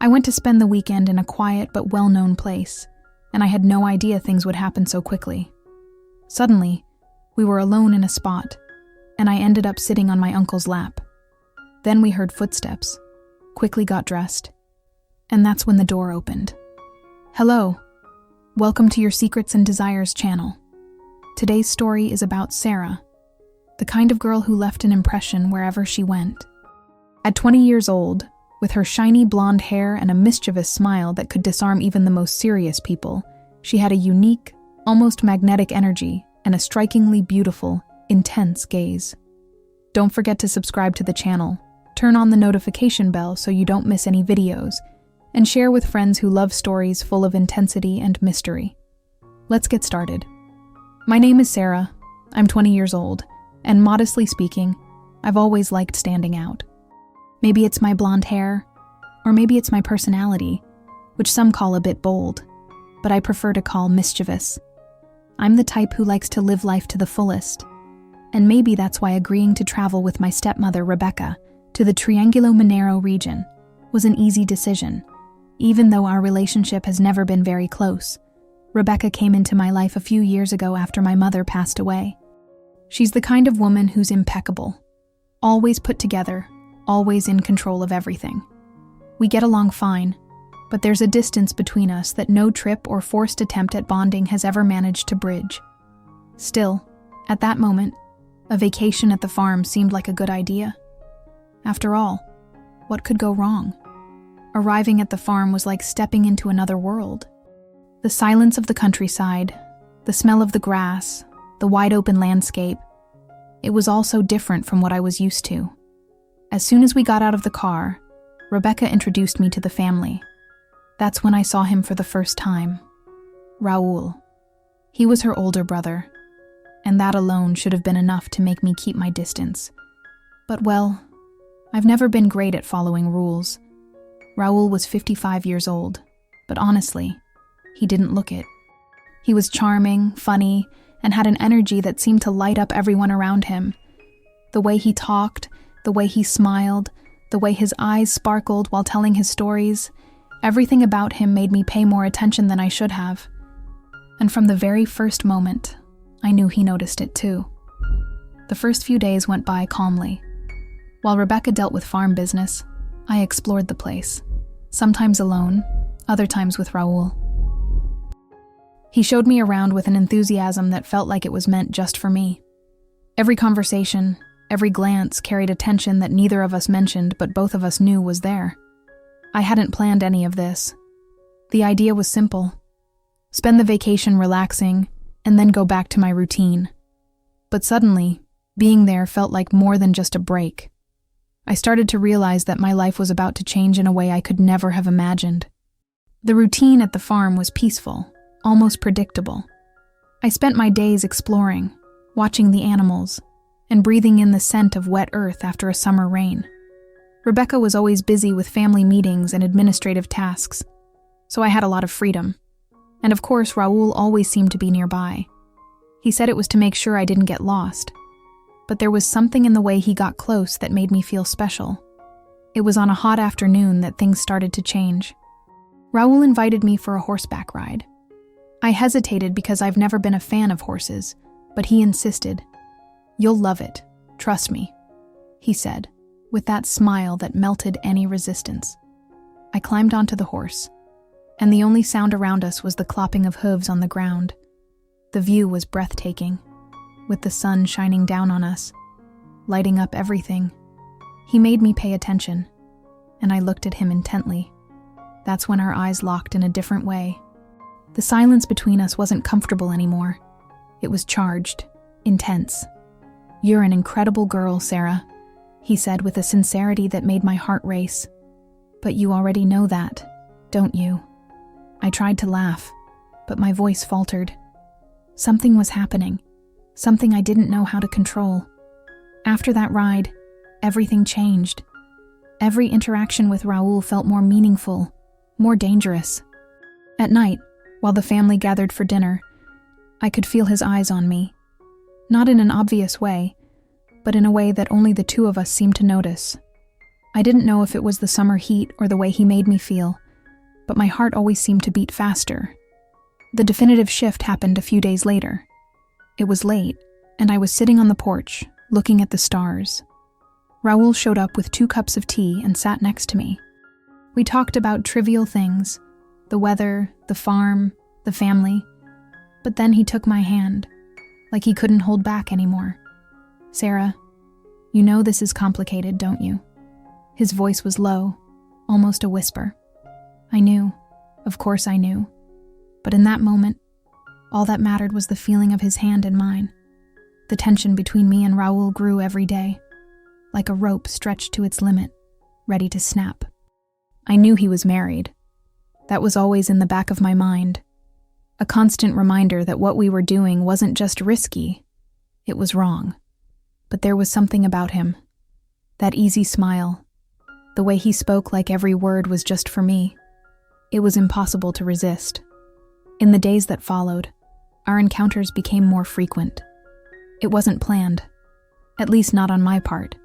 I went to spend the weekend in a quiet but well-known place, and I had no idea things would happen so quickly. Suddenly, we were alone in a spot, and I ended up sitting on my uncle's lap. Then we heard footsteps, quickly got dressed, and that's when the door opened. Hello, welcome to your Secrets and Desires channel. Today's story is about Sarah, the kind of girl who left an impression wherever she went. At 20 years old, with her shiny blonde hair and a mischievous smile that could disarm even the most serious people, she had a unique, almost magnetic energy and a strikingly beautiful, intense gaze. Don't forget to subscribe to the channel, turn on the notification bell so you don't miss any videos, and share with friends who love stories full of intensity and mystery. Let's get started. My name is Sarah, I'm 20 years old, and modestly speaking, I've always liked standing out. Maybe it's my blonde hair, or maybe it's my personality, which some call a bit bold, but I prefer to call mischievous. I'm the type who likes to live life to the fullest, and maybe that's why agreeing to travel with my stepmother, Rebecca, to the Triangulo Mineiro region was an easy decision. Even though our relationship has never been very close, Rebecca came into my life a few years ago after my mother passed away. She's the kind of woman who's impeccable, always put together, always in control of everything. We get along fine, but there's a distance between us that no trip or forced attempt at bonding has ever managed to bridge. Still, at that moment, a vacation at the farm seemed like a good idea. After all, what could go wrong? Arriving at the farm was like stepping into another world. The silence of the countryside, the smell of the grass, the wide open landscape, it was all so different from what I was used to. As soon as we got out of the car, Rebecca introduced me to the family. That's when I saw him for the first time. Raul. He was her older brother, and that alone should have been enough to make me keep my distance. But well, I've never been great at following rules. Raul was 55 years old, but honestly, he didn't look it. He was charming, funny, and had an energy that seemed to light up everyone around him. The way he talked, the way he smiled, the way his eyes sparkled while telling his stories, everything about him made me pay more attention than I should have. And from the very first moment, I knew he noticed it too. The first few days went by calmly. While Rebecca dealt with farm business, I explored the place, sometimes alone, other times with Raul. He showed me around with an enthusiasm that felt like it was meant just for me. Every conversation, every glance carried a tension that neither of us mentioned but both of us knew was there. I hadn't planned any of this. The idea was simple. Spend the vacation relaxing, and then go back to my routine. But suddenly, being there felt like more than just a break. I started to realize that my life was about to change in a way I could never have imagined. The routine at the farm was peaceful, almost predictable. I spent my days exploring, watching the animals, and breathing in the scent of wet earth after a summer rain. Rebecca was always busy with family meetings and administrative tasks, so I had a lot of freedom. And of course, Raul always seemed to be nearby. He said it was to make sure I didn't get lost, but there was something in the way he got close that made me feel special. It was on a hot afternoon that things started to change. Raul invited me for a horseback ride. I hesitated because I've never been a fan of horses, but he insisted. "You'll love it, trust me," he said, with that smile that melted any resistance. I climbed onto the horse, and the only sound around us was the clopping of hooves on the ground. The view was breathtaking, with the sun shining down on us, lighting up everything. He made me pay attention, and I looked at him intently. That's when our eyes locked in a different way. The silence between us wasn't comfortable anymore. It was charged, intense. "You're an incredible girl, Sarah," he said with a sincerity that made my heart race. "But you already know that, don't you?" I tried to laugh, but my voice faltered. Something was happening, something I didn't know how to control. After that ride, everything changed. Every interaction with Raul felt more meaningful, more dangerous. At night, while the family gathered for dinner, I could feel his eyes on me. Not in an obvious way, but in a way that only the two of us seemed to notice. I didn't know if it was the summer heat or the way he made me feel, but my heart always seemed to beat faster. The definitive shift happened a few days later. It was late, and I was sitting on the porch, looking at the stars. Raul showed up with 2 cups of tea and sat next to me. We talked about trivial things, the weather, the farm, the family, but then he took my hand, like he couldn't hold back anymore. "Sarah, you know this is complicated, don't you?" His voice was low, almost a whisper. I knew, of course I knew, but in that moment, all that mattered was the feeling of his hand in mine. The tension between me and Raul grew every day, like a rope stretched to its limit, ready to snap. I knew he was married. That was always in the back of my mind, a constant reminder that what we were doing wasn't just risky, it was wrong. But there was something about him, that easy smile, the way he spoke like every word was just for me. It was impossible to resist. In the days that followed, our encounters became more frequent. It wasn't planned, at least not on my part.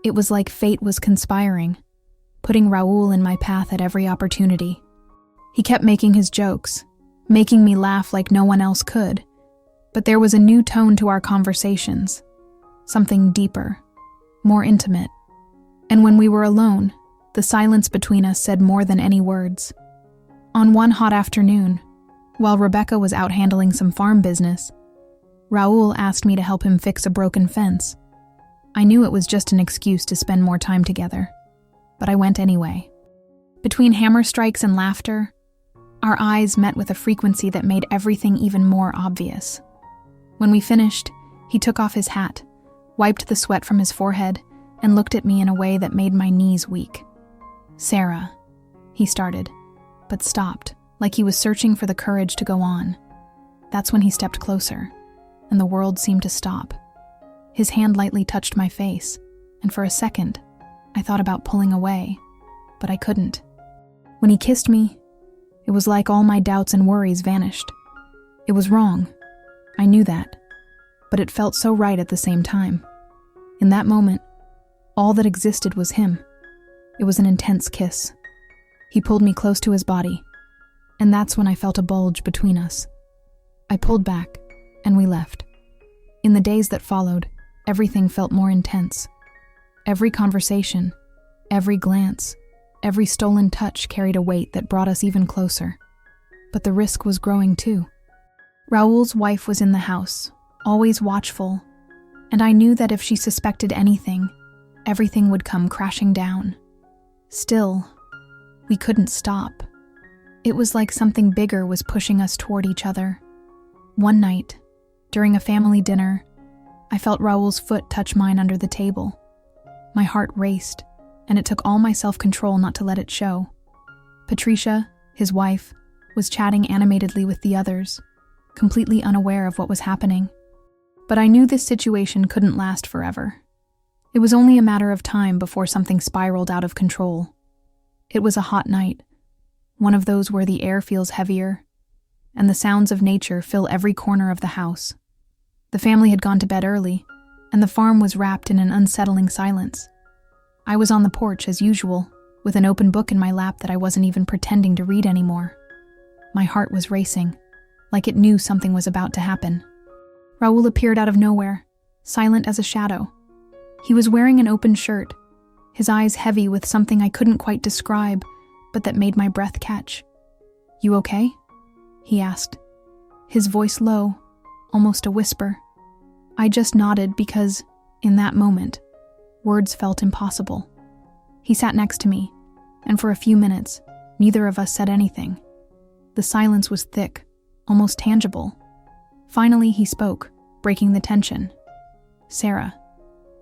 It was like fate was conspiring, putting Raul in my path at every opportunity. He kept making his jokes, making me laugh like no one else could, but there was a new tone to our conversations, something deeper, more intimate. And when we were alone, the silence between us said more than any words. On one hot afternoon, while Rebecca was out handling some farm business, Raul asked me to help him fix a broken fence. I knew it was just an excuse to spend more time together, but I went anyway. Between hammer strikes and laughter, our eyes met with a frequency that made everything even more obvious. When we finished, he took off his hat, wiped the sweat from his forehead, and looked at me in a way that made my knees weak. "Sarah," he started, but stopped, like he was searching for the courage to go on. That's when he stepped closer, and the world seemed to stop. His hand lightly touched my face, and for a second, I thought about pulling away, but I couldn't. When he kissed me, it was like all my doubts and worries vanished. It was wrong. I knew that, but it felt so right at the same time. In that moment, all that existed was him. It was an intense kiss. He pulled me close to his body, and that's when I felt a bulge between us. I pulled back, and we left. In the days that followed, everything felt more intense. Every conversation, every glance, every stolen touch carried a weight that brought us even closer. But the risk was growing too. Raul's wife was in the house, always watchful, and I knew that if she suspected anything, everything would come crashing down. Still, we couldn't stop. It was like something bigger was pushing us toward each other. One night, during a family dinner, I felt Raul's foot touch mine under the table. My heart raced, and it took all my self-control not to let it show. Patricia, his wife, was chatting animatedly with the others, completely unaware of what was happening. But I knew this situation couldn't last forever. It was only a matter of time before something spiraled out of control. It was a hot night, one of those where the air feels heavier, and the sounds of nature fill every corner of the house. The family had gone to bed early, and the farm was wrapped in an unsettling silence. I was on the porch as usual, with an open book in my lap that I wasn't even pretending to read anymore. My heart was racing, like it knew something was about to happen. Raul appeared out of nowhere, silent as a shadow. He was wearing an open shirt, his eyes heavy with something I couldn't quite describe, but that made my breath catch. "You okay?" he asked, his voice low, almost a whisper. I just nodded because, in that moment, words felt impossible. He sat next to me, and for a few minutes, neither of us said anything. The silence was thick, almost tangible. Finally, he spoke, breaking the tension. "Sarah,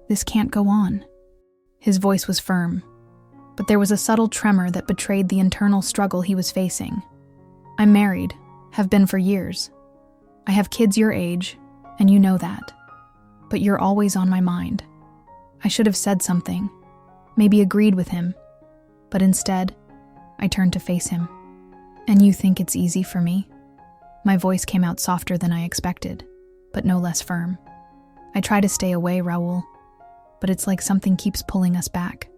this can't go on." His voice was firm, but there was a subtle tremor that betrayed the internal struggle he was facing. "I'm married, have been for years. I have kids your age, and you know that. But you're always on my mind." I should have said something, maybe agreed with him, but instead, I turned to face him. "And you think it's easy for me?" My voice came out softer than I expected, but no less firm. "I try to stay away, Raul, but it's like something keeps pulling us back."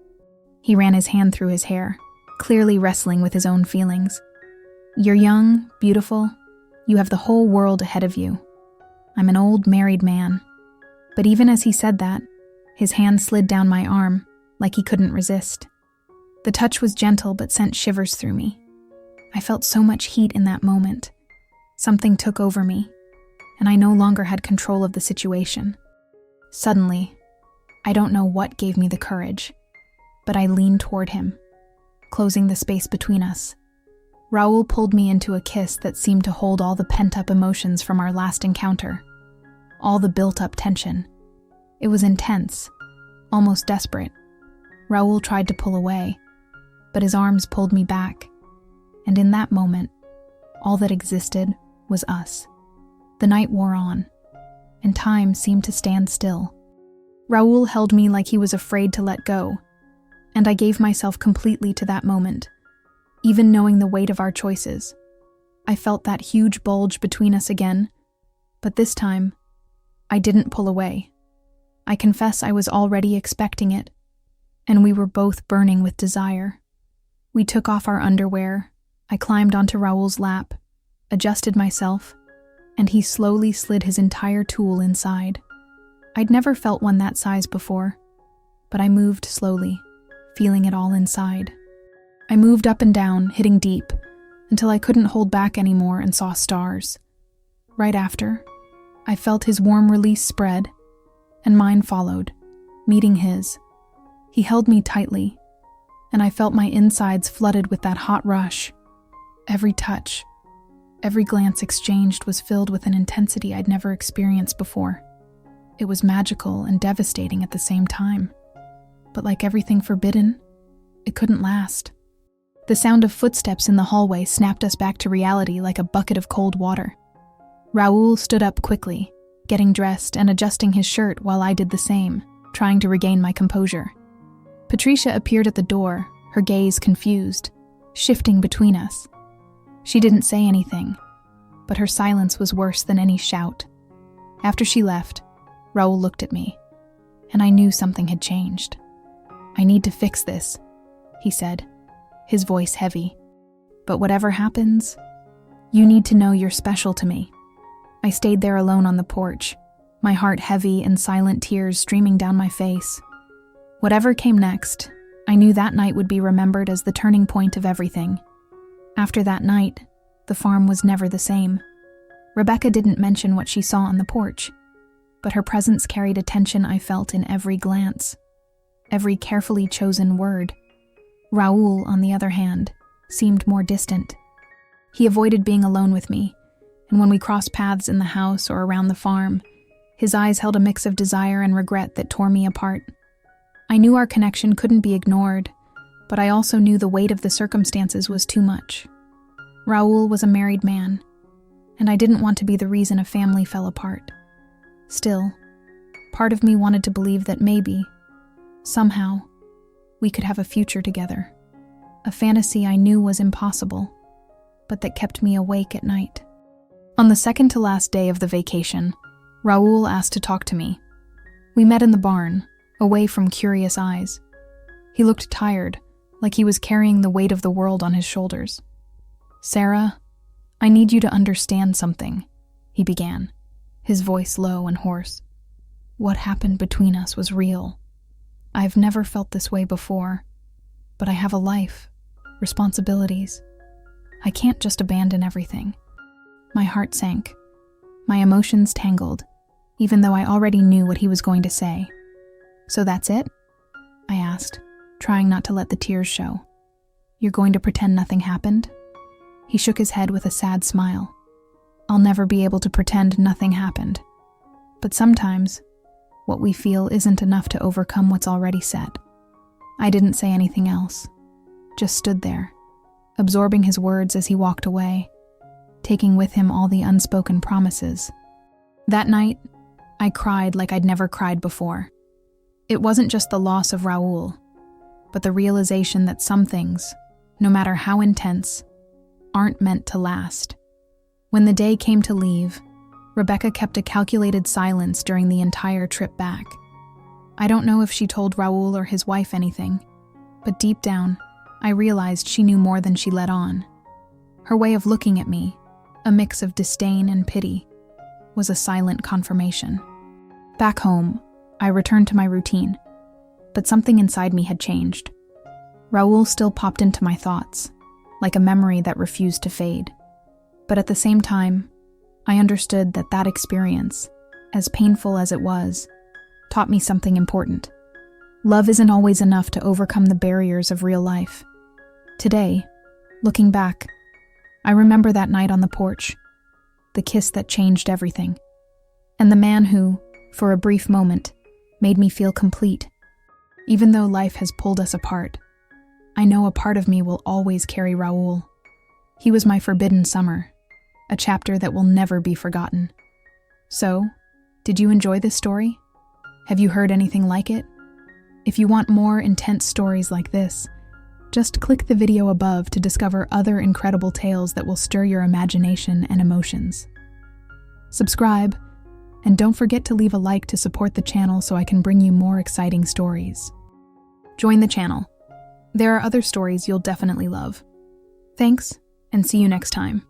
He ran his hand through his hair, clearly wrestling with his own feelings. "You're young, beautiful. You have the whole world ahead of you. I'm an old married man." But even as he said that, his hand slid down my arm, like he couldn't resist. The touch was gentle but sent shivers through me. I felt so much heat in that moment. Something took over me, and I no longer had control of the situation. Suddenly, I don't know what gave me the courage, but I leaned toward him, closing the space between us. Raoul pulled me into a kiss that seemed to hold all the pent-up emotions from our last encounter, all the built-up tension. It was intense, almost desperate. Raoul tried to pull away, but his arms pulled me back, and in that moment, all that existed was us. The night wore on, and time seemed to stand still. Raoul held me like he was afraid to let go, and I gave myself completely to that moment, even knowing the weight of our choices. I felt that huge bulge between us again, but this time, I didn't pull away. I confess I was already expecting it, and we were both burning with desire. We took off our underwear, I climbed onto Raoul's lap, adjusted myself, and he slowly slid his entire tool inside. I'd never felt one that size before, but I moved slowly, feeling it all inside. I moved up and down, hitting deep, until I couldn't hold back anymore and saw stars. Right after, I felt his warm release spread, and mine followed, meeting his. He held me tightly, and I felt my insides flooded with that hot rush. Every touch, every glance exchanged was filled with an intensity I'd never experienced before. It was magical and devastating at the same time. But like everything forbidden, it couldn't last. The sound of footsteps in the hallway snapped us back to reality like a bucket of cold water. Raoul stood up quickly, getting dressed and adjusting his shirt while I did the same, trying to regain my composure. Patricia appeared at the door, her gaze confused, shifting between us. She didn't say anything, but her silence was worse than any shout. After she left, Raoul looked at me, and I knew something had changed. "I need to fix this," he said, his voice heavy. "But whatever happens, you need to know you're special to me." I stayed there alone on the porch, my heart heavy and silent tears streaming down my face. Whatever came next, I knew that night would be remembered as the turning point of everything. After that night, the farm was never the same. Rebecca didn't mention what she saw on the porch, but her presence carried a tension I felt in every glance, every carefully chosen word. Raoul, on the other hand, seemed more distant. He avoided being alone with me, and when we crossed paths in the house or around the farm, his eyes held a mix of desire and regret that tore me apart. I knew our connection couldn't be ignored, but I also knew the weight of the circumstances was too much. Raoul was a married man, and I didn't want to be the reason a family fell apart. Still, part of me wanted to believe that maybe, somehow, we could have a future together. A fantasy I knew was impossible, but that kept me awake at night. On the second to last day of the vacation, Raoul asked to talk to me. We met in the barn, away from curious eyes. He looked tired, like he was carrying the weight of the world on his shoulders. "Sarah, I need you to understand something," he began, his voice low and hoarse. "What happened between us was real. I've never felt this way before, but I have a life, responsibilities. I can't just abandon everything." My heart sank. My emotions tangled, even though I already knew what he was going to say. "So that's it?" I asked, trying not to let the tears show. "You're going to pretend nothing happened?" He shook his head with a sad smile. "I'll never be able to pretend nothing happened. But sometimes, what we feel isn't enough to overcome what's already set." I didn't say anything else, just stood there, absorbing his words as he walked away, taking with him all the unspoken promises. That night, I cried like I'd never cried before. It wasn't just the loss of Raoul, but the realization that some things, no matter how intense, aren't meant to last. When the day came to leave, Rebecca kept a calculated silence during the entire trip back. I don't know if she told Raoul or his wife anything, but deep down, I realized she knew more than she let on. Her way of looking at me, a mix of disdain and pity, was a silent confirmation. Back home, I returned to my routine, but something inside me had changed. Raoul still popped into my thoughts, like a memory that refused to fade. But at the same time, I understood that that experience, as painful as it was, taught me something important. Love isn't always enough to overcome the barriers of real life. Today, looking back, I remember that night on the porch, the kiss that changed everything, and the man who, for a brief moment, made me feel complete. Even though life has pulled us apart, I know a part of me will always carry Raoul. He was my forbidden summer, a chapter that will never be forgotten. So, did you enjoy this story? Have you heard anything like it? If you want more intense stories like this, just click the video above to discover other incredible tales that will stir your imagination and emotions. Subscribe, and don't forget to leave a like to support the channel so I can bring you more exciting stories. Join the channel. There are other stories you'll definitely love. Thanks, and see you next time.